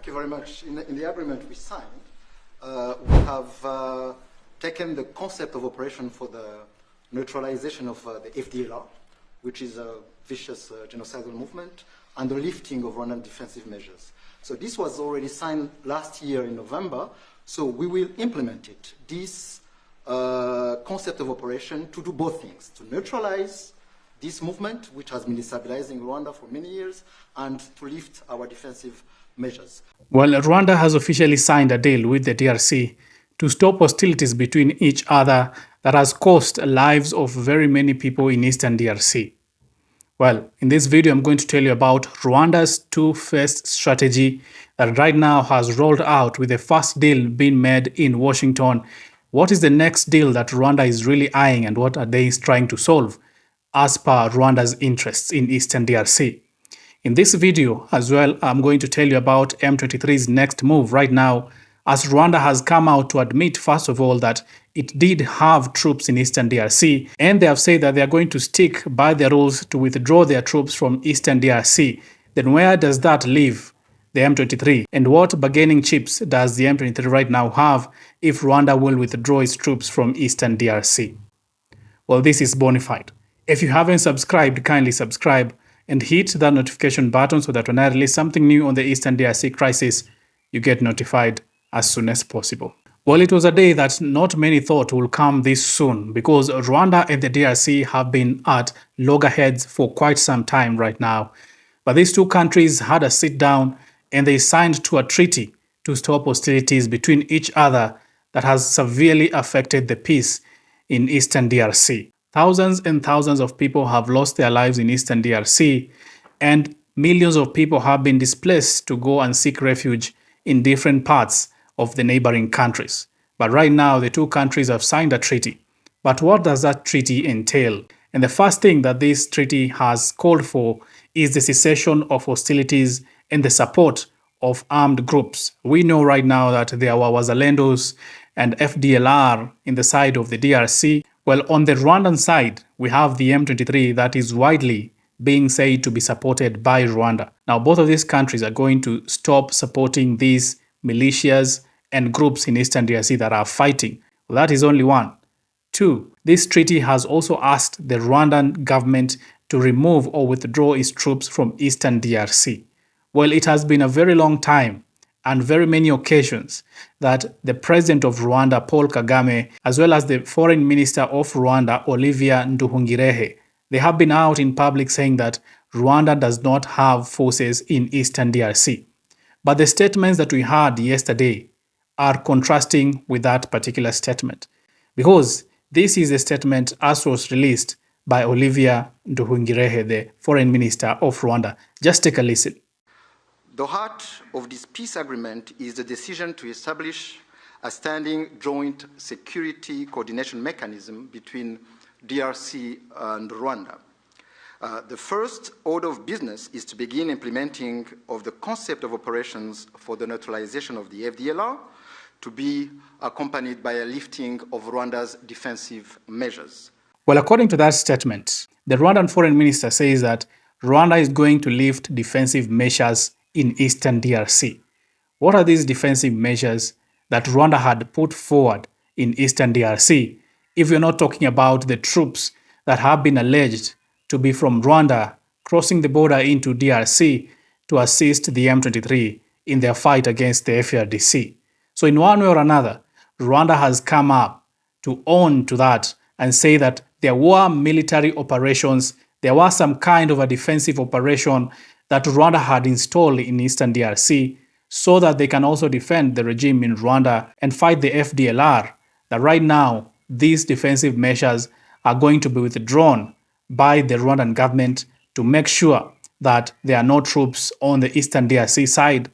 Thank you very much. In the agreement we signed, we have taken the concept of operation for the neutralization of the FDLR, which is a vicious genocidal movement, and the lifting of Rwandan defensive measures. So this was already signed last year in November, so we will implement it. This concept of operation to do both things, to neutralize this movement, which has been destabilizing Rwanda for many years, and to lift our defensive measures. Well, Rwanda has officially signed a deal with the DRC to stop hostilities between each other that has cost lives of very many people in eastern DRC. Well, in this video, I'm going to tell you about Rwanda's two-phase strategy that right now has rolled out, with the first deal being made in Washington. What is the next deal that Rwanda is really eyeing, and what are they trying to solve as per Rwanda's interests in eastern DRC? In this video as well, I'm going to tell you about M23's next move right now, as Rwanda has come out to admit, first of all, that it did have troops in eastern DRC, and they have said that they are going to stick by the rules to withdraw their troops from eastern DRC. Then where does that leave the M23? And what bargaining chips does the M23 right now have if Rwanda will withdraw its troops from eastern DRC? Well, this is Bonafide. If you haven't subscribed, kindly subscribe and hit that notification button so that when I release something new on the eastern DRC crisis, you get notified as soon as possible. Well, it was a day that not many thought will come this soon, because Rwanda and the DRC have been at loggerheads for quite some time right now. But these two countries had a sit down and they signed to a treaty to stop hostilities between each other that has severely affected the peace in eastern DRC. Thousands and thousands of people have lost their lives in eastern DRC, and millions of people have been displaced to go and seek refuge in different parts of the neighboring countries. But right now, the two countries have signed a treaty. But what does that treaty entail? And the first thing that this treaty has called for is the cessation of hostilities and the support of armed groups. We know right now that there were Wazalendos and FDLR in the side of the DRC. Well, on the Rwandan side, we have the M23 that is widely being said to be supported by Rwanda. Now, both of these countries are going to stop supporting these militias and groups in eastern DRC that are fighting. Well, that is only one. Two, this treaty has also asked the Rwandan government to remove or withdraw its troops from eastern DRC. Well, it has been a very long time and very many occasions that the president of Rwanda, Paul Kagame, as well as the foreign minister of Rwanda, Olivier Nduhungirehe, they have been out in public saying that Rwanda does not have forces in eastern DRC. But the statements that we heard yesterday are contrasting with that particular statement, because this is a statement as was released by Olivier Nduhungirehe, the foreign minister of Rwanda. Just take a listen. The heart of this peace agreement is the decision to establish a standing joint security coordination mechanism between DRC and Rwanda. The first order of business is to begin implementing of the concept of operations for the neutralization of the FDLR, to be accompanied by a lifting of Rwanda's defensive measures. Well, according to that statement, the Rwandan foreign minister says that Rwanda is going to lift defensive measures in eastern DRC. What are these defensive measures that Rwanda had put forward in eastern DRC, if we're not talking about the troops that have been alleged to be from Rwanda crossing the border into DRC to assist the M23 in their fight against the FARDC? So in one way or another, Rwanda has come up to own to that and say that there were military operations, there was some kind of a defensive operation that Rwanda had installed in eastern DRC so that they can also defend the regime in Rwanda and fight the FDLR. That right now, these defensive measures are going to be withdrawn by the Rwandan government to make sure that there are no troops on the eastern DRC side.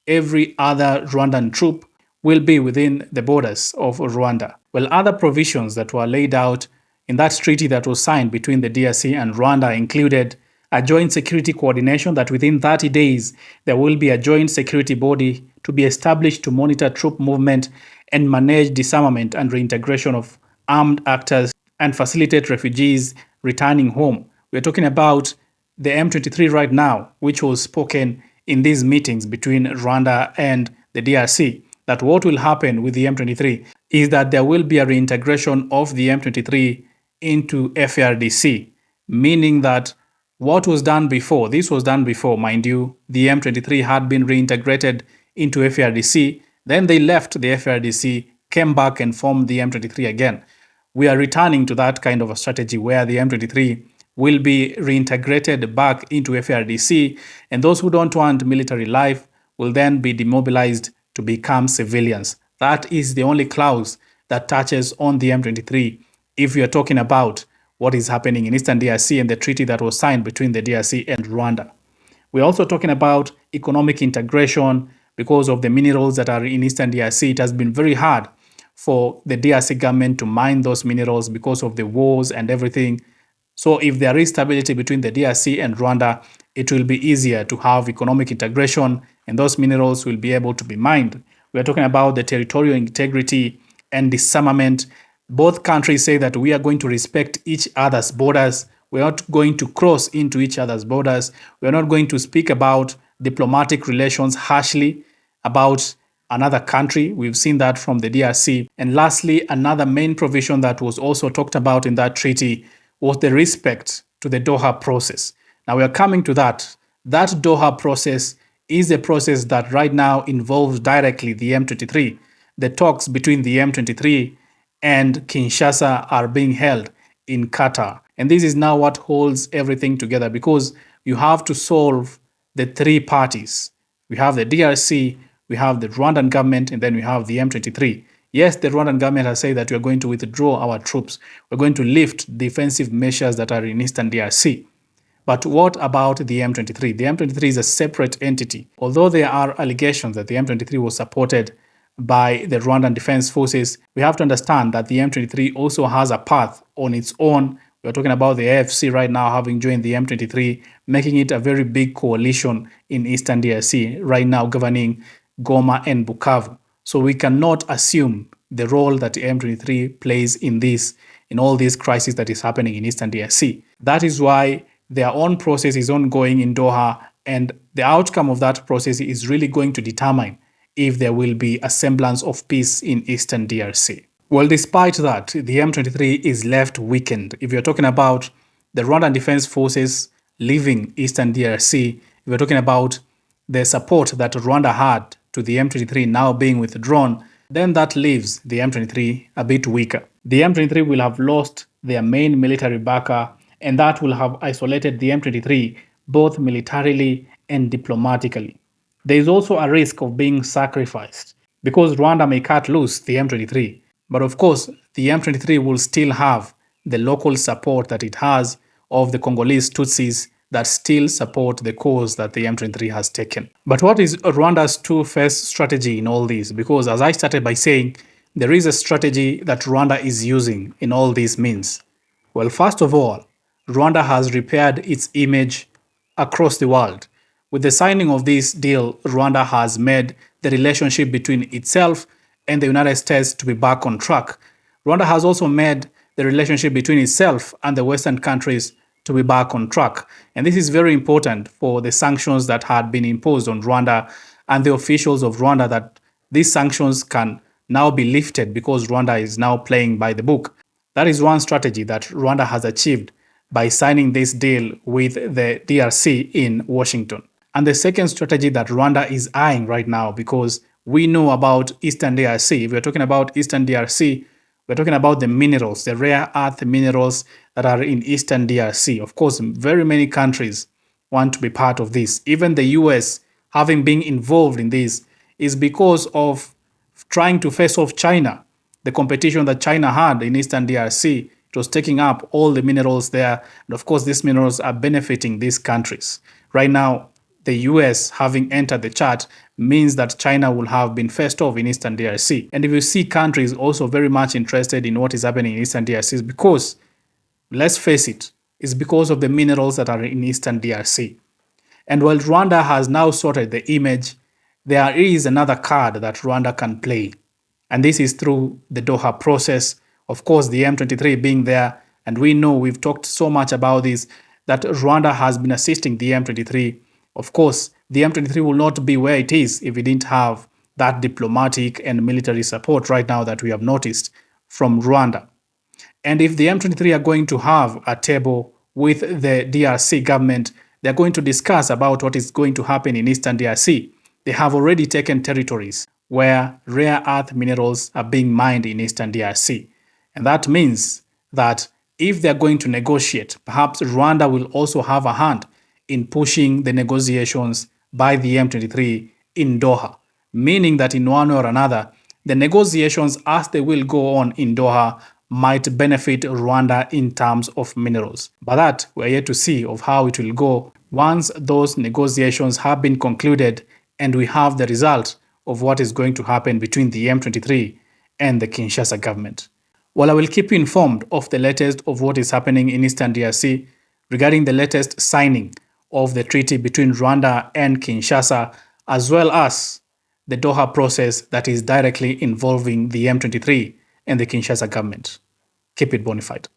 Every other Rwandan troop will be within the borders of Rwanda. Well, other provisions that were laid out in that treaty that was signed between the DRC and Rwanda included a joint security coordination, that within 30 days there will be a joint security body to be established to monitor troop movement and manage disarmament and reintegration of armed actors and facilitate refugees returning home. We're talking about the M23 right now, which was spoken in these meetings between Rwanda and the DRC, that what will happen with the M23 is that there will be a reintegration of the M23 into FARDC, meaning that what was done before, this was done before, mind you, the M23 had been reintegrated into FARDC, then they left the FARDC, came back and formed the M23 again. We are returning to that kind of a strategy where the M23 will be reintegrated back into FARDC, and those who don't want military life will then be demobilized to become civilians. That is the only clause that touches on the M23 if we are talking about what is happening in Eastern DRC and the treaty that was signed between the DRC and Rwanda. We're also talking about economic integration because of the minerals that are in Eastern DRC. It has been very hard for the DRC government to mine those minerals because of the wars and everything. So if there is stability between the DRC and Rwanda, it will be easier to have economic integration and those minerals will be able to be mined. We're talking about the territorial integrity and disarmament. Both countries say that we are going to respect each other's borders. We're not going to cross into each other's borders. We're not going to speak about diplomatic relations harshly about another country. We've seen that from the DRC. And lastly, another main provision that was also talked about in that treaty was the respect to the Doha process. Now we are coming to that. That Doha process is a process that right now involves directly the M23. The talks between the M23 and Kinshasa are being held in Qatar. And this is now what holds everything together because you have to solve the three parties. We have the DRC, we have the Rwandan government, and then we have the M23. Yes, the Rwandan government has said that we are going to withdraw our troops. We're going to lift defensive measures that are in Eastern DRC. But what about the M23? The M23 is a separate entity. Although there are allegations that the M23 was supported by the Rwandan Defense Forces, we have to understand that the M23 also has a path on its own. We're talking about the AFC right now having joined the M23, making it a very big coalition in Eastern DRC, right now governing Goma and Bukavu. So we cannot assume the role that the M23 plays in all these crises that is happening in Eastern DRC. That is why their own process is ongoing in Doha, and the outcome of that process is really going to determine if there will be a semblance of peace in Eastern DRC. Well, despite that, the M23 is left weakened. If you're talking about the Rwandan Defense Forces leaving Eastern DRC, if you're talking about the support that Rwanda had to the M23 now being withdrawn, then that leaves the M23 a bit weaker. The M23 will have lost their main military backer, and that will have isolated the M23 both militarily and diplomatically. There is also a risk of being sacrificed because Rwanda may cut loose the M23. But of course, the M23 will still have the local support that it has of the Congolese Tutsis that still support the cause that the M23 has taken. But what is Rwanda's two-phase strategy in all this? Because as I started by saying, there is a strategy that Rwanda is using in all these means. Well, first of all, Rwanda has repaired its image across the world. With the signing of this deal, Rwanda has made the relationship between itself and the United States to be back on track. Rwanda has also made the relationship between itself and the Western countries to be back on track. And this is very important for the sanctions that had been imposed on Rwanda and the officials of Rwanda, that these sanctions can now be lifted because Rwanda is now playing by the book. That is one strategy that Rwanda has achieved by signing this deal with the DRC in Washington. And the second strategy that Rwanda is eyeing right now, because we know about Eastern DRC. If we're talking about Eastern DRC, we're talking about the minerals, the rare earth minerals that are in Eastern DRC. Of course, very many countries want to be part of this. Even the US, having been involved in this, is because of trying to face off China. The competition that China had in Eastern DRC, it was taking up all the minerals there. And of course, these minerals are benefiting these countries. Right now, the US having entered the chart means that China will have been faced off in Eastern DRC. And if you see countries also very much interested in what is happening in Eastern DRC, it's because, let's face it, it's because of the minerals that are in Eastern DRC. And while Rwanda has now sorted the image, there is another card that Rwanda can play. And this is through the Doha process. Of course, the M23 being there. And we know, we've talked so much about this, that Rwanda has been assisting the M23, of course, the M23 will not be where it is if it didn't have that diplomatic and military support right now that we have noticed from Rwanda. And if the M23 are going to have a table with the DRC government, they're going to discuss about what is going to happen in Eastern DRC. They have already taken territories where rare earth minerals are being mined in Eastern DRC. And that means that if they're going to negotiate, perhaps Rwanda will also have a hand in pushing the negotiations by the M23 in Doha, meaning that in one way or another, the negotiations as they will go on in Doha might benefit Rwanda in terms of minerals. But that we're yet to see of how it will go once those negotiations have been concluded and we have the result of what is going to happen between the M23 and the Kinshasa government. Well, I will keep you informed of the latest of what is happening in Eastern DRC regarding the latest signing of the treaty between Rwanda and Kinshasa, as well as the Doha process that is directly involving the M23 and the Kinshasa government. Keep it bona fide.